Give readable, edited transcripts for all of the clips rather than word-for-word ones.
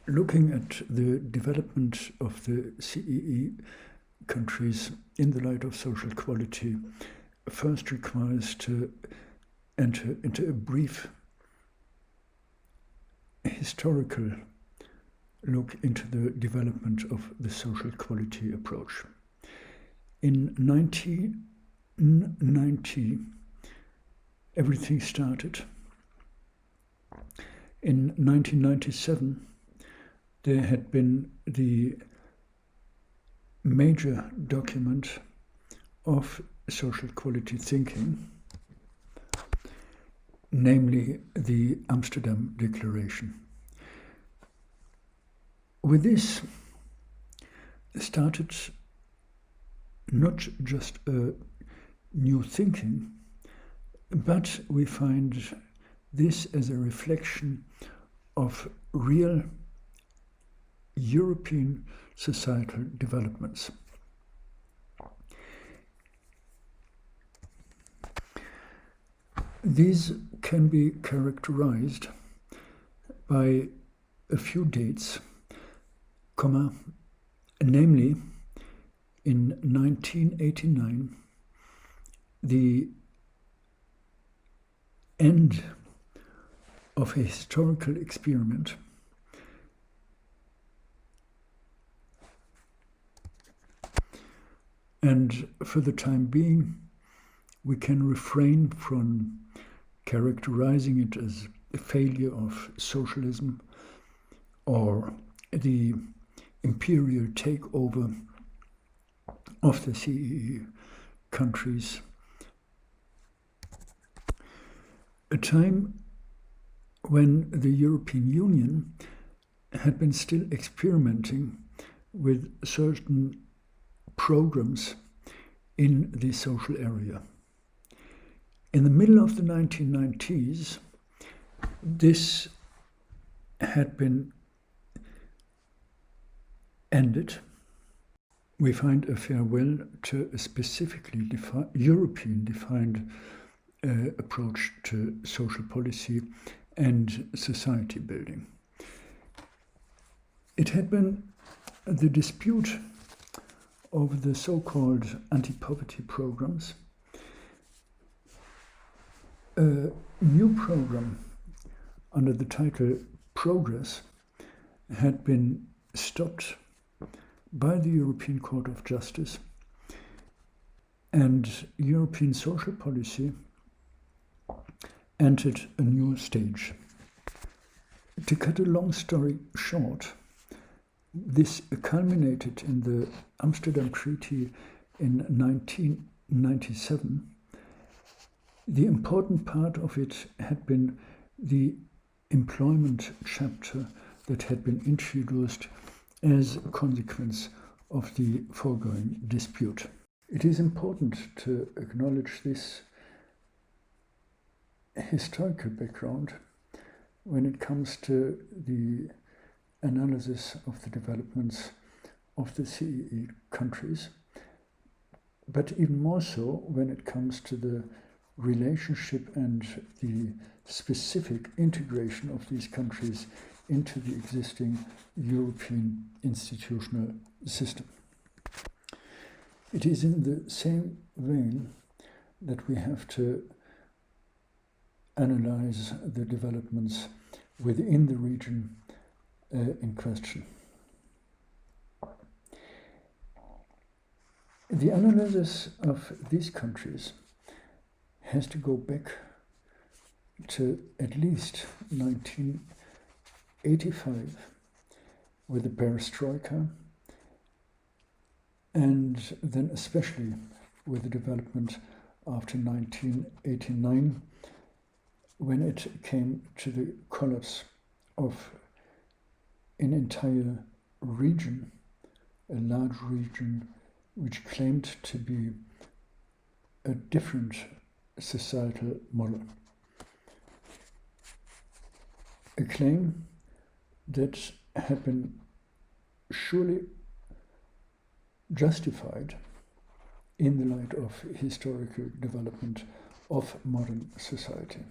looking at the development of the CEE countries in the light of social equality first requires to enter into a brief historical look into the development of the social equality approach. In 1990, everything started. In 1997, there had been the major document of social equality thinking, namely the Amsterdam Declaration. With this started not just a new thinking, but we find this as a reflection of real European societal developments. These can be characterized by a few dates, namely in 1989, the end of a historical experiment and for the time being we can refrain from characterizing it as a failure of socialism or the imperial takeover of the CEE countries. A time when the European Union had been still experimenting with certain programs in the social area. In the middle of the 1990s, this had been ended. We find a farewell to a specifically European defined approach to social policy and society building. It had been the dispute over the so-called anti-poverty programs. A new program under the title Progress had been stopped by the European Court of Justice, and European social policy entered a new stage. To cut a long story short, this culminated in the Amsterdam Treaty in 1997. The important part of it had been the employment chapter that had been introduced as a consequence of the foregoing dispute. It is important to acknowledge this historical background when it comes to the analysis of the developments of the CEE countries, but even more so when it comes to the relationship and the specific integration of these countries into the existing European institutional system. It is in the same vein that we have to analyze the developments within the region in question. The analysis of these countries has to go back to at least 1985 with the perestroika, and then especially with the development after 1989, when it came to the collapse of an entire region, a large region which claimed to be a different societal model. A claim that had been surely justified in the light of historical development of modern society.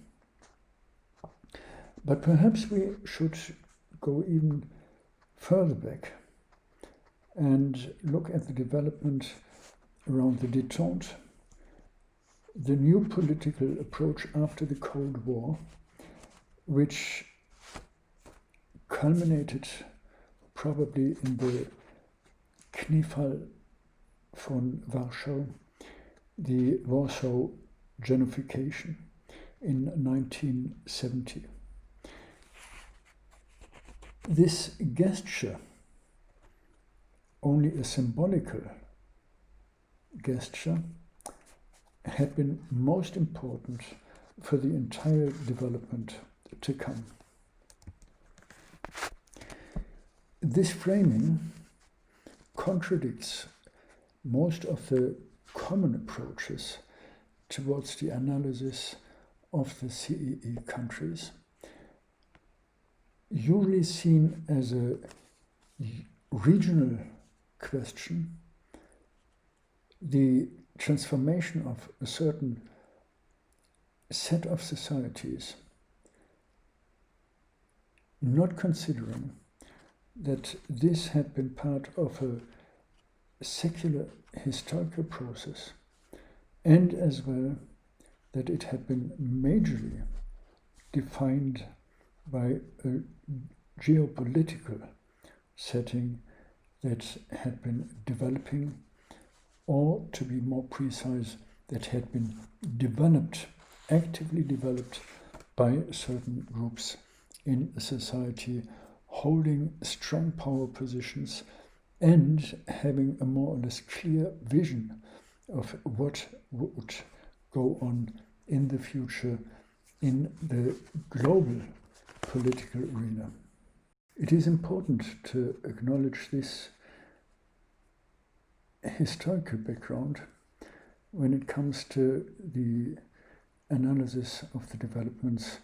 But perhaps we should go even further back and look at the development around the détente, the new political approach after the Cold War, which culminated probably in the Knifall von Warschau, the Warsaw Gentrification in 1970. This gesture, only a symbolical gesture, had been most important for the entire development to come. This framing contradicts most of the common approaches towards the analysis of the CEE countries, usually seen as a regional question. The transformation of a certain set of societies, not considering that this had been part of a secular historical process, and as well that it had been majorly defined by a geopolitical setting that had been developing, or to be more precise, that had been developed, actively developed by certain groups in a society holding strong power positions and having a more or less clear vision of what would go on in the future in the global political arena. It is important to acknowledge this historical background when it comes to the analysis of the developments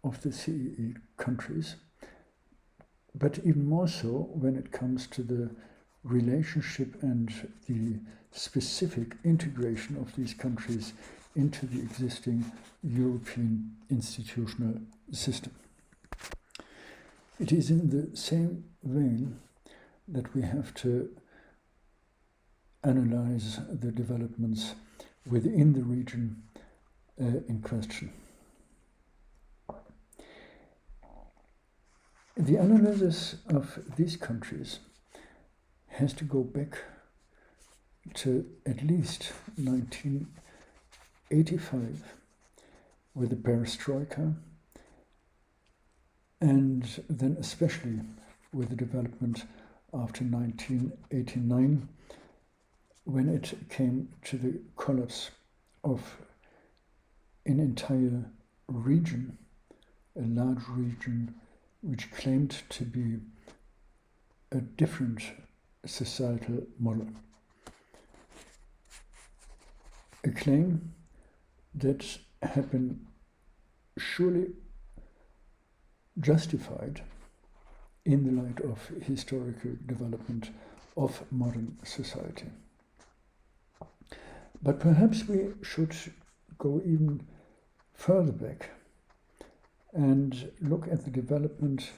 of the CEE countries, but even more so when it comes to the relationship and the specific integration of these countries into the existing European institutional system. It is in the same vein that we have to analyze the developments within the region in question. The analysis of these countries has to go back to at least 1985 with the perestroika, and then especially with the development after 1989, when it came to the collapse of an entire region, a large region which claimed to be a different societal model. A claim that had been surely justified in the light of historical development of modern society. But perhaps we should go even further back and look at the development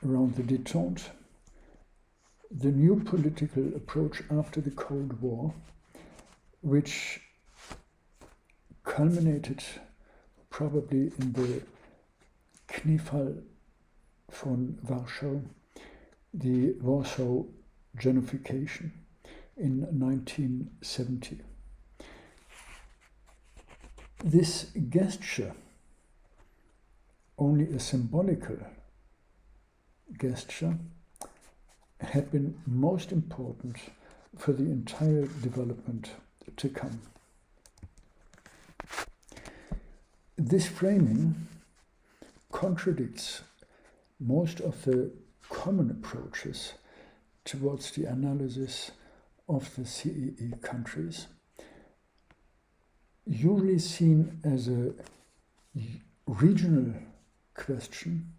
around the détente, the new political approach after the Cold War, which culminated probably in the Knifall von Warschau, the Warsaw Gentrification in 1970. This gesture, only a symbolical gesture, had been most important for the entire development to come. This framing contradicts most of the common approaches towards the analysis of the CEE countries, usually seen as a regional question.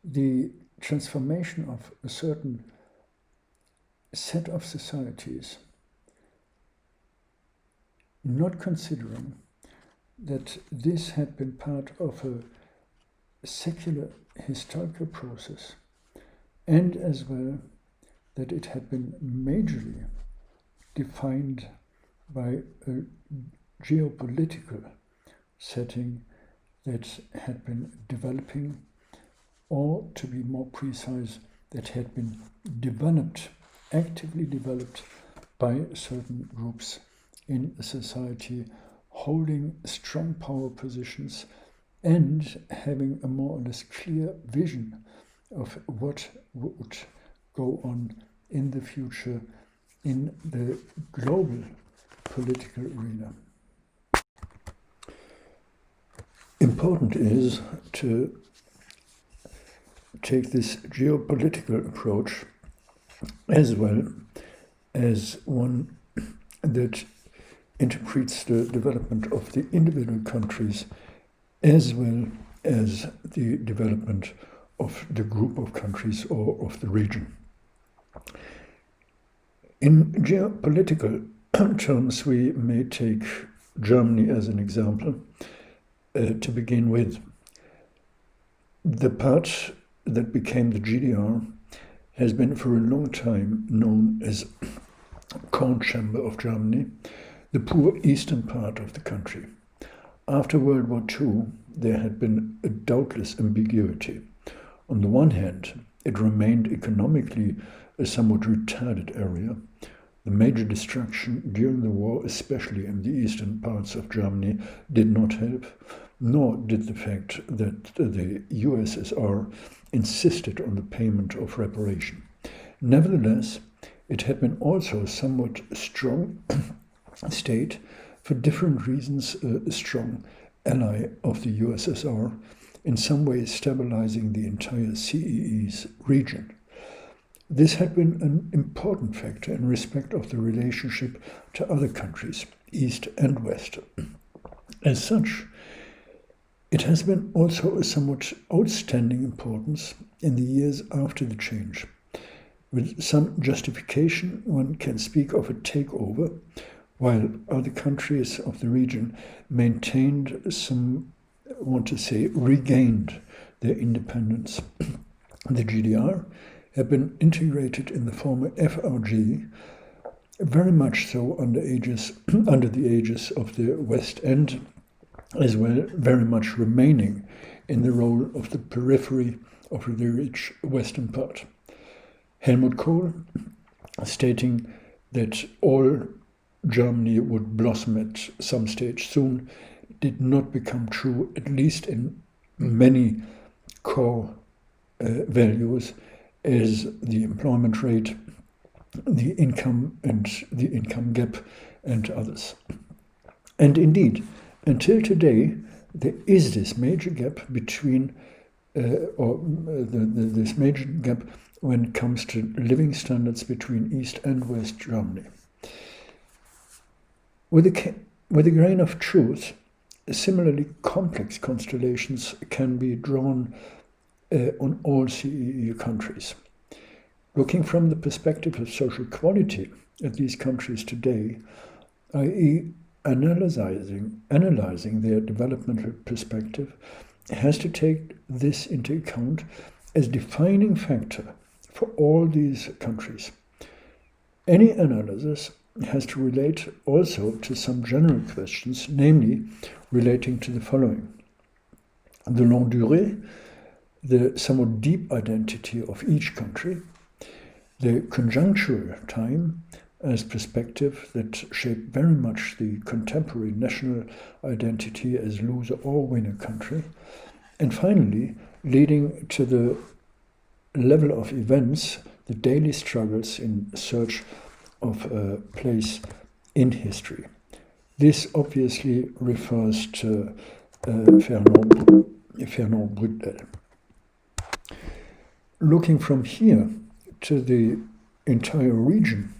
The transformation of a certain set of societies, not considering that this had been part of a secular historical process, and as well that it had been majorly defined by a geopolitical setting that had been developing, or to be more precise, that had been developed, actively developed by certain groups in society, holding strong power positions and having a more or less clear vision of what would go on in the future in the global political arena. Important is to take this geopolitical approach as well as one that interprets the development of the individual countries as well as the development of the group of countries or of the region. In geopolitical terms, we may take Germany as an example to begin with. The part that became the GDR has been for a long time known as Corn Chamber of Germany, the poor eastern part of the country. After World War II, there had been a doubtless ambiguity. On the one hand, it remained economically a somewhat retarded area. The major destruction during the war, especially in the eastern parts of Germany, did not help, nor did the fact that the USSR insisted on the payment of reparation. Nevertheless, it had been also a somewhat strong state, for different reasons a strong ally of the USSR, in some ways stabilizing the entire CEE's region. This had been an important factor in respect of the relationship to other countries, East and West. As such, it has been also a somewhat outstanding importance in the years after the change. With some justification, one can speak of a takeover, while other countries of the region maintained some, I want to say, regained their independence. The GDR had been integrated in the former FRG, very much so under the aegis of the West End, as well very much remaining in the role of the periphery of the rich western part. Helmut Kohl, stating that all Germany would blossom at some stage soon, did not become true, at least in many core values, as the employment rate, the income and the income gap, and others. And indeed, until today, there is this major gap between, this major gap when it comes to living standards between East and West Germany. With a grain of truth, similarly complex constellations can be drawn on all CEE countries. Looking from the perspective of social quality at these countries today, i.e. analyzing their developmental perspective, has to take this into account as defining factor for all these countries. Any analysis has to relate also to some general questions, namely relating to the following: the longue durée, the somewhat deep identity of each country, the conjunctural time as perspective that shaped very much the contemporary national identity as loser or winner country, and finally leading to the level of events, the daily struggles in search of a place in history. This obviously refers to Fernand Braudel. Looking from here to the entire region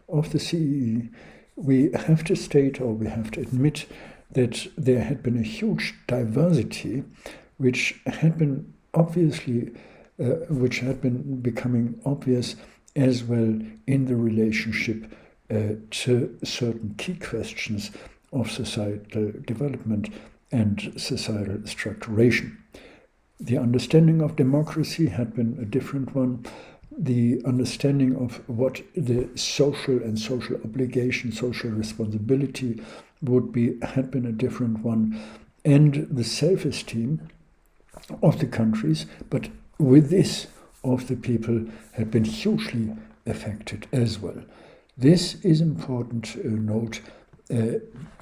of the CEE, we have to state, or we have to admit, that there had been a huge diversity which had been becoming obvious as well in the relationship to certain key questions of societal development and societal structuration. The understanding of democracy had been a different one. the understanding of what the social and social obligation, social responsibility would be, had been a different one, and the self-esteem of the countries, but with this of the people, had been hugely affected as well. This is important to note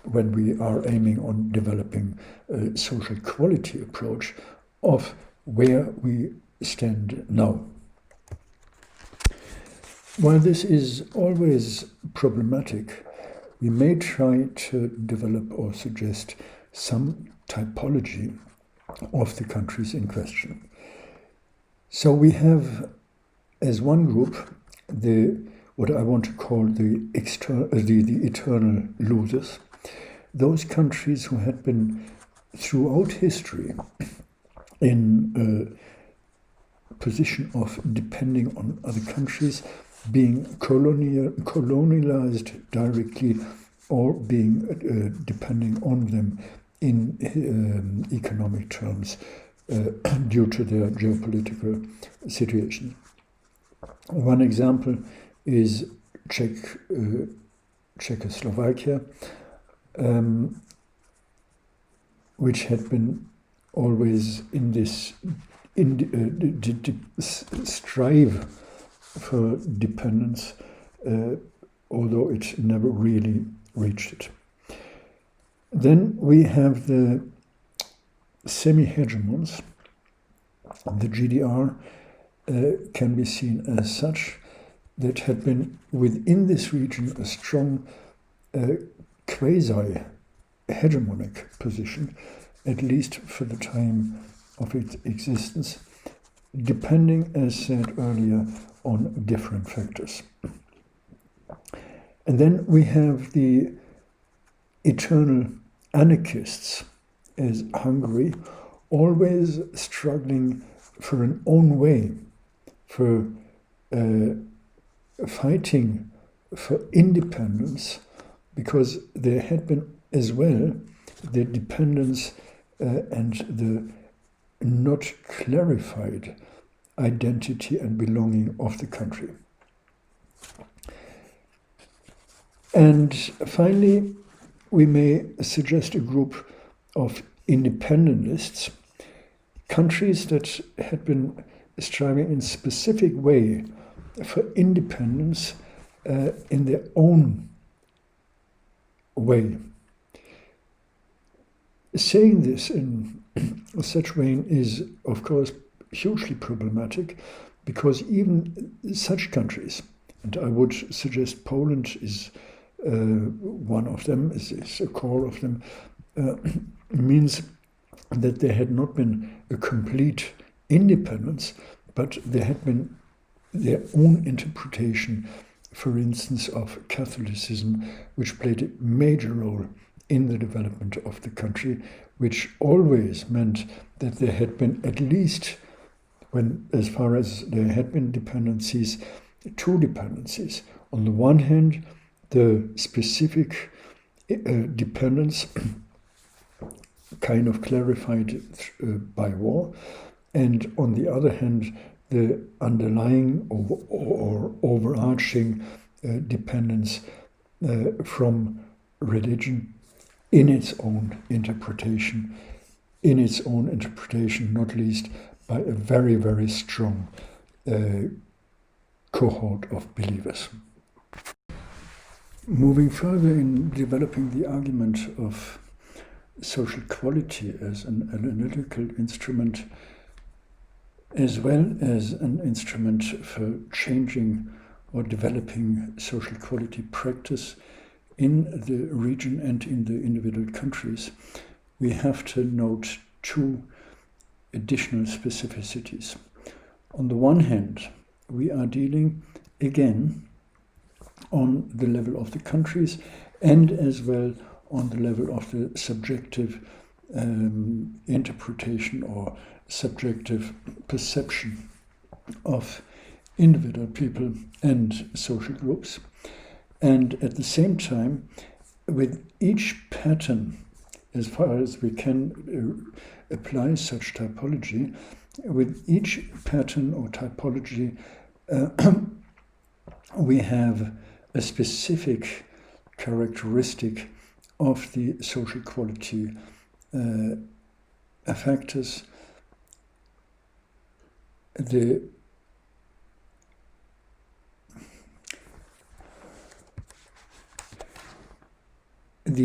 when we are aiming on developing a social quality approach of where we stand now. While this is always problematic, we may try to develop or suggest some typology of the countries in question. So we have as one group what I want to call the eternal losers, those countries who had been throughout history in a position of depending on other countries, being colonialized directly or being depending on them in economic terms due to their geopolitical situation. One example is Czechoslovakia, which had been always in this strive for dependence, although it never really reached it. Then we have the semi-hegemons. The GDR can be seen as such, that had been within this region a strong quasi-hegemonic position, at least for the time of its existence, depending, as said earlier, on different factors. And then we have the eternal anarchists, as Hungary, always struggling for an own way, for fighting for independence, because there had been as well the dependence and the not clarified identity and belonging of the country. And finally, we may suggest a group of independentists, countries that had been striving in a specific way for independence in their own way. Saying this in such vein is, of course, hugely problematic, because even such countries, and I would suggest Poland is one of them, is a core of them, means that there had not been a complete independence, but there had been their own interpretation, for instance, of Catholicism, which played a major role in the development of the country, which always meant that there had been at least, when as far as there had been dependencies, two dependencies. On the one hand, the specific dependence kind of clarified by war, and on the other hand, the underlying or overarching dependence from religion in its own interpretation, not least by a very, very strong cohort of believers. Moving further in developing the argument of social quality as an analytical instrument, as well as an instrument for changing or developing social quality practice in the region and in the individual countries, we have to note two additional specificities. On the one hand, we are dealing again on the level of the countries and as well on the level of the subjective interpretation or subjective perception of individual people and social groups. And at the same time, with each pattern, as far as we can apply such typology, with each pattern or typology, we have a specific characteristic of the social quality factors. The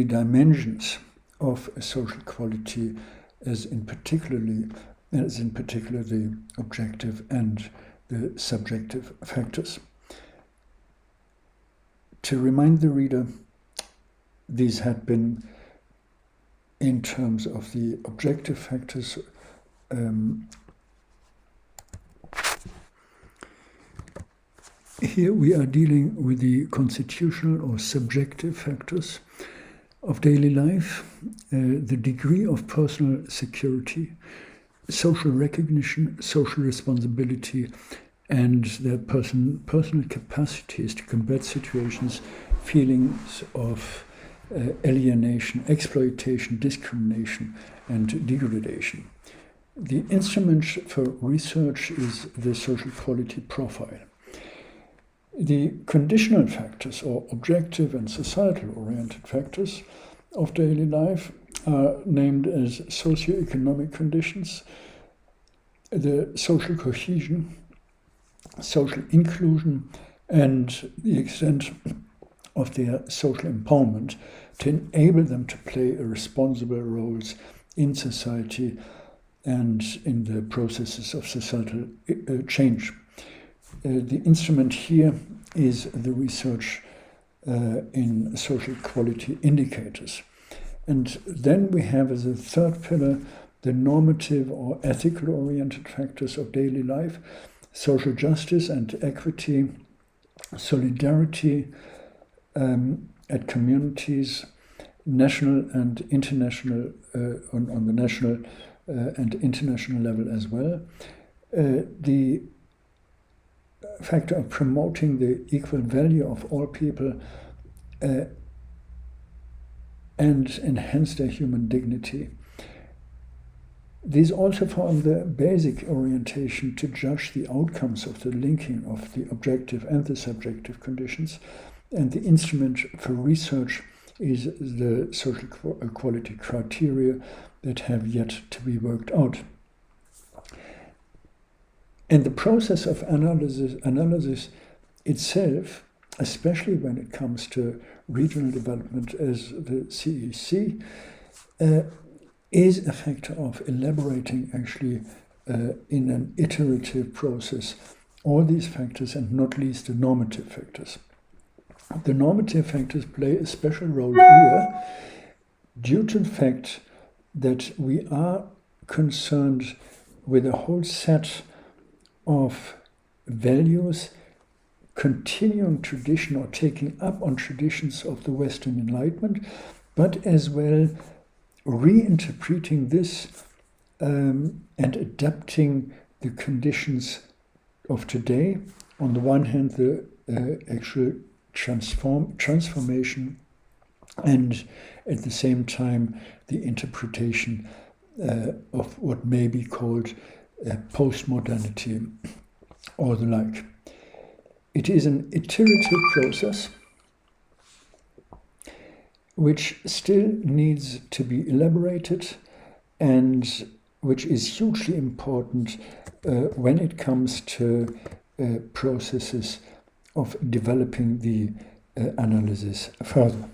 dimensions of social quality as in particular the objective and the subjective factors. To remind the reader, these had been in terms of the objective factors here we are dealing with the constitutional or subjective factors of daily life, the degree of personal security, social recognition, social responsibility, and their personal capacities to combat situations, feelings of alienation, exploitation, discrimination, and degradation. The instrument for research is the social quality profile. The conditional factors, or objective and societal-oriented factors of daily life, are named as socioeconomic conditions, the social cohesion, social inclusion, and the extent of their social empowerment to enable them to play responsible roles in society and in the processes of societal change. The instrument here is the research in social quality indicators. And then we have as a third pillar the normative or ethical oriented factors of daily life, social justice and equity, solidarity at communities, national and international, on the national and international level as well. The factor of promoting the equal value of all people and enhance their human dignity. These also form the basic orientation to judge the outcomes of the linking of the objective and the subjective conditions, and the instrument for research is the social quality criteria that have yet to be worked out. And the process of analysis itself, especially when it comes to regional development as the CEC, is a factor of elaborating actually in an iterative process all these factors, and not least the normative factors. The normative factors play a special role here due to the fact that we are concerned with a whole set of values continuing tradition or taking up on traditions of the Western Enlightenment, but as well reinterpreting this and adapting the conditions of today. On the one hand, the actual transformation, and at the same time the interpretation of what may be called postmodernity or the like. It is an iterative process which still needs to be elaborated and which is hugely important when it comes to processes of developing the analysis further.